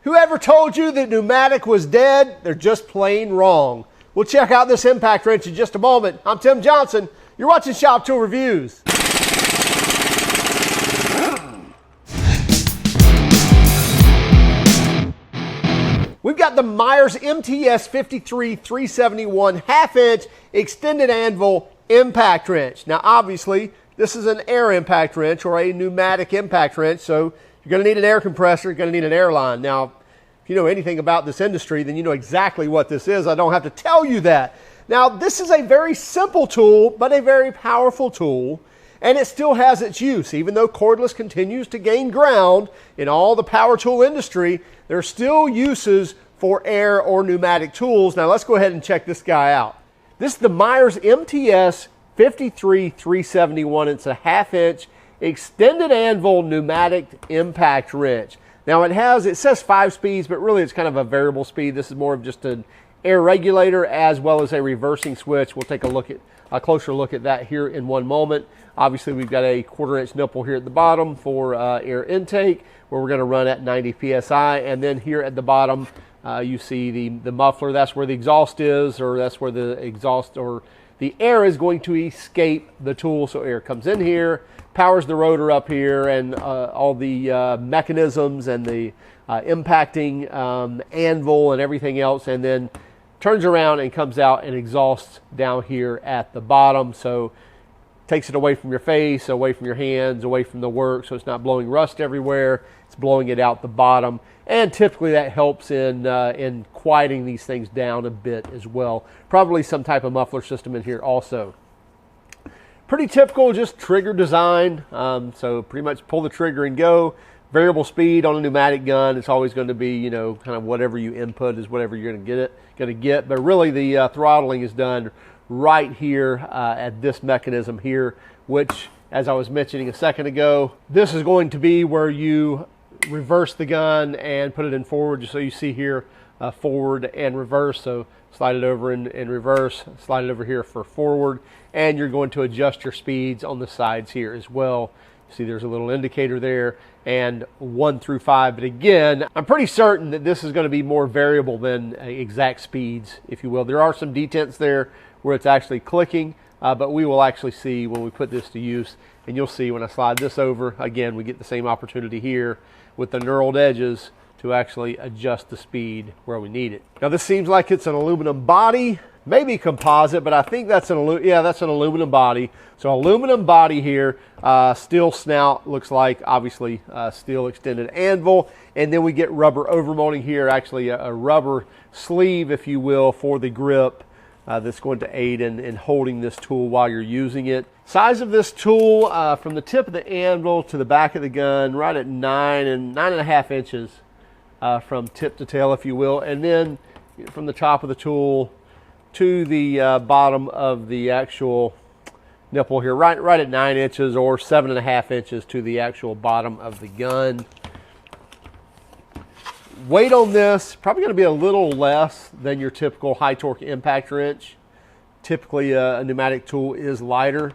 Whoever told you that pneumatic was dead, they're just plain wrong. We'll check out this impact wrench in just a moment. I'm Tim Johnson. You're watching Shop Tool Reviews. We've got the Myers MTS53371 half-inch extended anvil impact wrench. Now, obviously, this is an air impact wrench or a pneumatic impact wrench, so you're going to need an air compressor, you're going to need an air line. Now, if you know anything about this industry, then you know exactly what this is. I don't have to tell you that. Now, this is a very simple tool, but a very powerful tool, and it still has its use. Even though cordless continues to gain ground in all the power tool industry, there are still uses for air or pneumatic tools. Now, let's go ahead and check this guy out. This is the Myers MTS53371. It's a half-inch extended anvil pneumatic impact wrench. Now it says 5 speeds, but really it's kind of a variable speed. This is more of just an air regulator as well as a reversing switch. We'll take a closer look at that here in one moment. Obviously we've got a 1/4 inch nipple here at the bottom for air intake, where we're going to run at 90 psi, and then here at the bottom you see the muffler. That's where the exhaust is, or that's where the exhaust or the air is going to escape the tool. So air comes in here, powers the rotor up here, and all the mechanisms and the impacting anvil and everything else, and then turns around and comes out and exhausts down here at the bottom. So takes it away from your face, away from your hands, away from the work, so it's not blowing rust everywhere. It's blowing it out the bottom, and typically that helps in quieting these things down a bit as well. Probably some type of muffler system in here also. Pretty typical, just trigger design. So pretty much pull the trigger and go. Variable speed on a pneumatic gun. It's always going to be, you know, kind of whatever you input is whatever you're going to get. But really, the throttling is done right here at this mechanism here, which, as I was mentioning a second ago, this is going to be where you reverse the gun and put it in forward. So you see here forward and reverse. So slide it over and reverse, slide it over here for forward, and you're going to adjust your speeds on the sides here as well. See, there's a little indicator there, and 1 through 5. But again, I'm pretty certain that this is going to be more variable than exact speeds, if you will. There are some detents there where it's actually clicking, but we will actually see when we put this to use, and you'll see when I slide this over, again, we get the same opportunity here with the knurled edges to actually adjust the speed where we need it. Now this seems like it's an aluminum body, maybe composite, but I think that's an aluminum body. So aluminum body here, steel snout, looks like obviously steel extended anvil, and then we get rubber overmolding here, actually a rubber sleeve, if you will, for the grip that's going to aid in holding this tool while you're using it. Size of this tool from the tip of the anvil to the back of the gun, right at 9.5 inches from tip to tail, if you will, and then from the top of the tool to the bottom of the actual nipple here, right at 9 inches or 7.5 inches to the actual bottom of the gun. Weight on this, probably going to be a little less than your typical high torque impact wrench. Typically a pneumatic tool is lighter,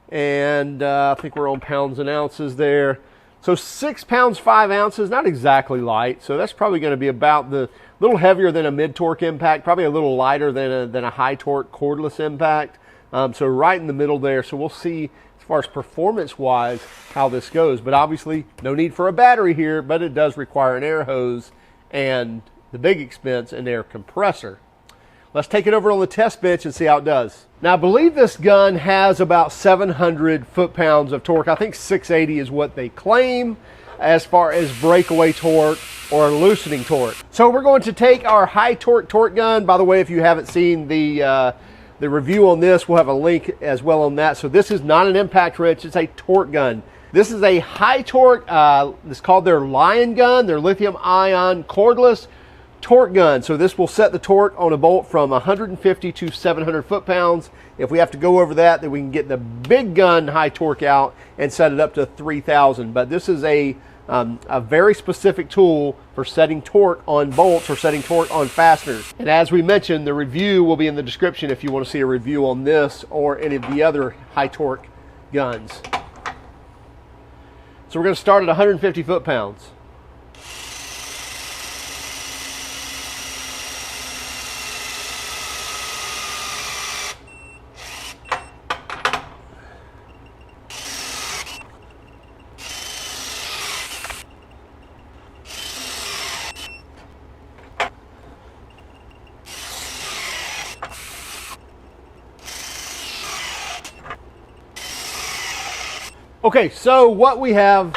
and I think we're on pounds and ounces there. So 6 pounds 5 ounces, not exactly light. So that's probably going to be about a little heavier than a mid torque impact, probably a little lighter than a high torque cordless impact. So right in the middle there. So we'll see as far as performance wise how this goes. But obviously no need for a battery here, but it does require an air hose and the big expense, an air compressor. Let's take it over on the test bench and see how it does. Now I believe this gun has about 700 foot-pounds of torque. I think 680 is what they claim as far as breakaway torque or loosening torque. So we're going to take our high torque gun. By the way, if you haven't seen the review on this, we'll have a link as well on that. So this is not an impact wrench, it's a torque gun. This is a high torque, it's called their Lion gun, their lithium ion cordless torque gun. So this will set the torque on a bolt from 150 to 700 foot-pounds. If we have to go over that, then we can get the big gun high torque out and set it up to 3,000. But this is a very specific tool for setting torque on bolts or setting torque on fasteners. And as we mentioned, the review will be in the description if you want to see a review on this or any of the other high torque guns. So we're going to start at 150 foot-pounds. Okay, so what we have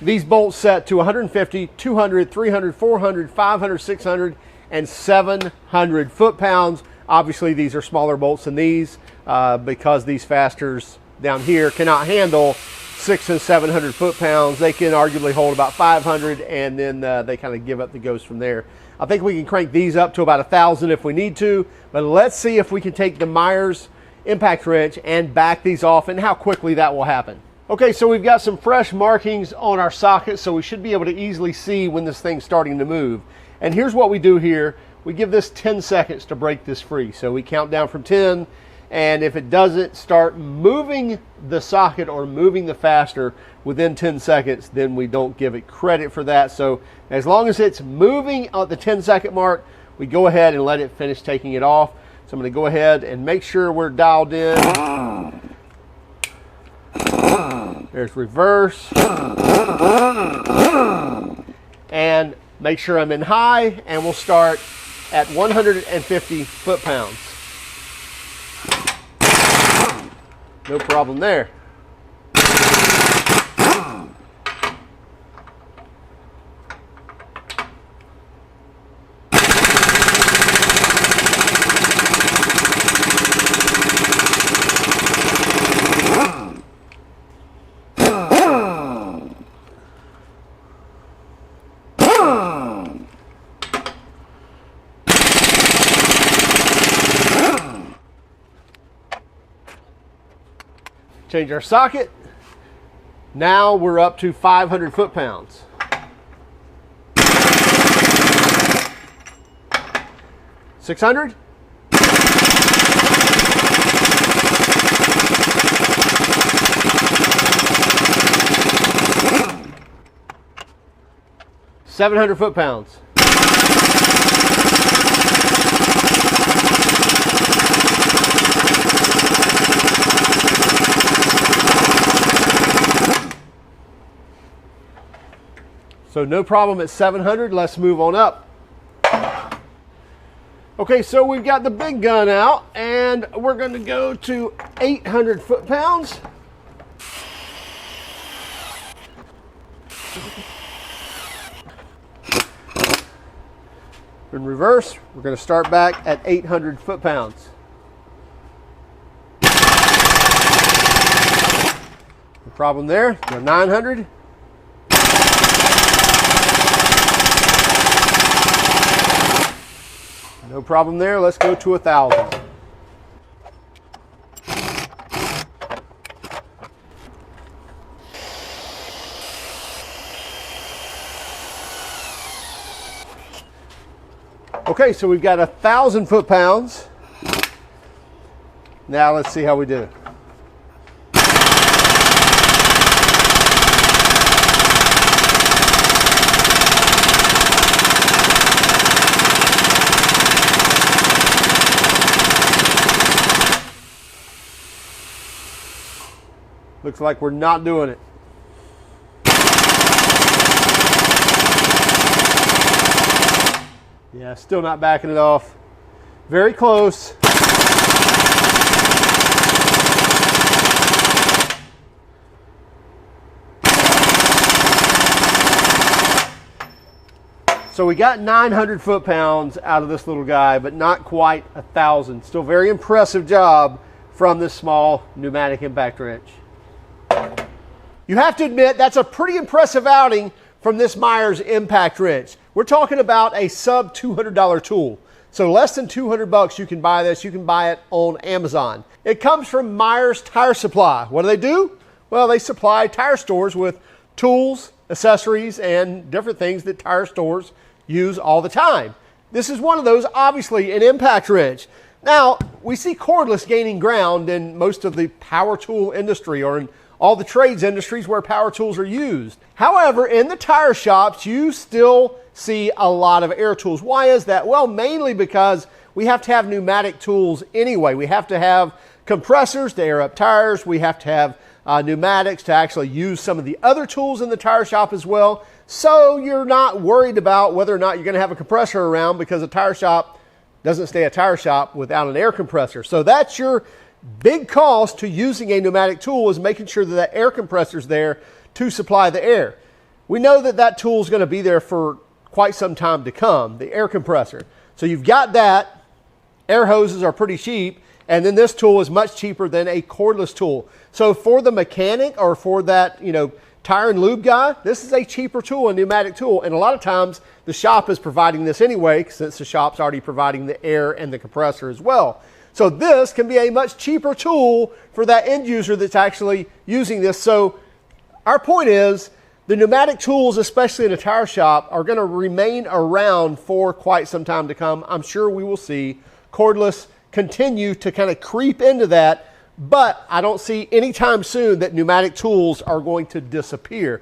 these bolts set to 150, 200, 300, 400, 500, 600, and 700 foot-pounds. Obviously, these are smaller bolts than these because these fasteners down here cannot handle 600 and 700 foot-pounds. They can arguably hold about 500, and then they kind of give up the ghost from there. I think we can crank these up to about 1,000 if we need to, but let's see if we can take the Myers impact wrench and back these off and how quickly that will happen. Okay, so we've got some fresh markings on our socket, so we should be able to easily see when this thing's starting to move. And here's what we do here. We give this 10 seconds to break this free. So we count down from 10, and if it doesn't start moving the socket or moving the fastener within 10 seconds, then we don't give it credit for that. So as long as it's moving at the 10-second mark, we go ahead and let it finish taking it off. So I'm going to go ahead and make sure we're dialed in. There's reverse. And make sure I'm in high, and we'll start at 150 foot-pounds. No problem there. Change our socket. Now we're up to 500 foot-pounds. $600. $700 foot-pounds. So no problem at 700. Let's move on up. Okay, so we've got the big gun out, and we're going to go to 800 foot-pounds. In reverse, we're going to start back at 800 foot-pounds. No problem there. Go 900. No problem there. Let's go to 1,000. Okay, so we've got 1,000 foot-pounds. Now let's see how we do. Looks like we're not doing it. Yeah, still not backing it off. Very close. So we got 900 foot-pounds out of this little guy, but not quite 1,000. Still very impressive job from this small pneumatic impact wrench. You have to admit that's a pretty impressive outing from this Myers impact wrench. We're talking about a sub $200 tool. So less than 200 bucks you can buy this. You can buy it on Amazon. It comes from Myers Tire Supply. What do? Well, they supply tire stores with tools, accessories, and different things that tire stores use all the time. This is one of those, obviously an impact wrench. Now, we see cordless gaining ground in most of the power tool industry or in all the trades industries where power tools are used. However, in the tire shops, you still see a lot of air tools. Why is that? Well, mainly because we have to have pneumatic tools anyway. We have to have compressors to air up tires. We have to have pneumatics to actually use some of the other tools in the tire shop as well. So you're not worried about whether or not you're going to have a compressor around, because a tire shop doesn't stay a tire shop without an air compressor. So that's your Big cost to using a pneumatic tool is making sure that that air compressor is there to supply the air. We know that that tool is going to be there for quite some time to come, the air compressor. So you've got that. Air hoses are pretty cheap, and then this tool is much cheaper than a cordless tool. So for the mechanic or for that, tire and lube guy, this is a cheaper tool, a pneumatic tool. And a lot of times the shop is providing this anyway, since the shop's already providing the air and the compressor as well. So this can be a much cheaper tool for that end user that's actually using this. So our point is, the pneumatic tools, especially in a tire shop, are going to remain around for quite some time to come. I'm sure we will see cordless continue to kind of creep into that, but I don't see anytime soon that pneumatic tools are going to disappear.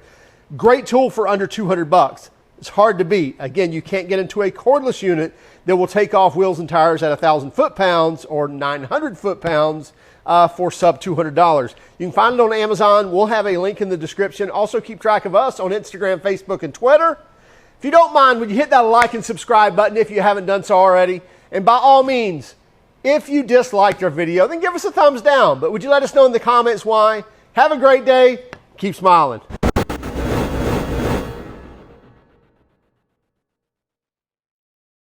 Great tool for under 200 bucks. It's hard to beat. Again, you can't get into a cordless unit that will take off wheels and tires at 1,000 foot-pounds or 900 foot-pounds for sub $200. You can find it on Amazon. We'll have a link in the description. Also, keep track of us on Instagram, Facebook, and Twitter. If you don't mind, would you hit that like and subscribe button if you haven't done so already? And by all means, if you disliked our video, then give us a thumbs down. But would you let us know in the comments why? Have a great day. Keep smiling.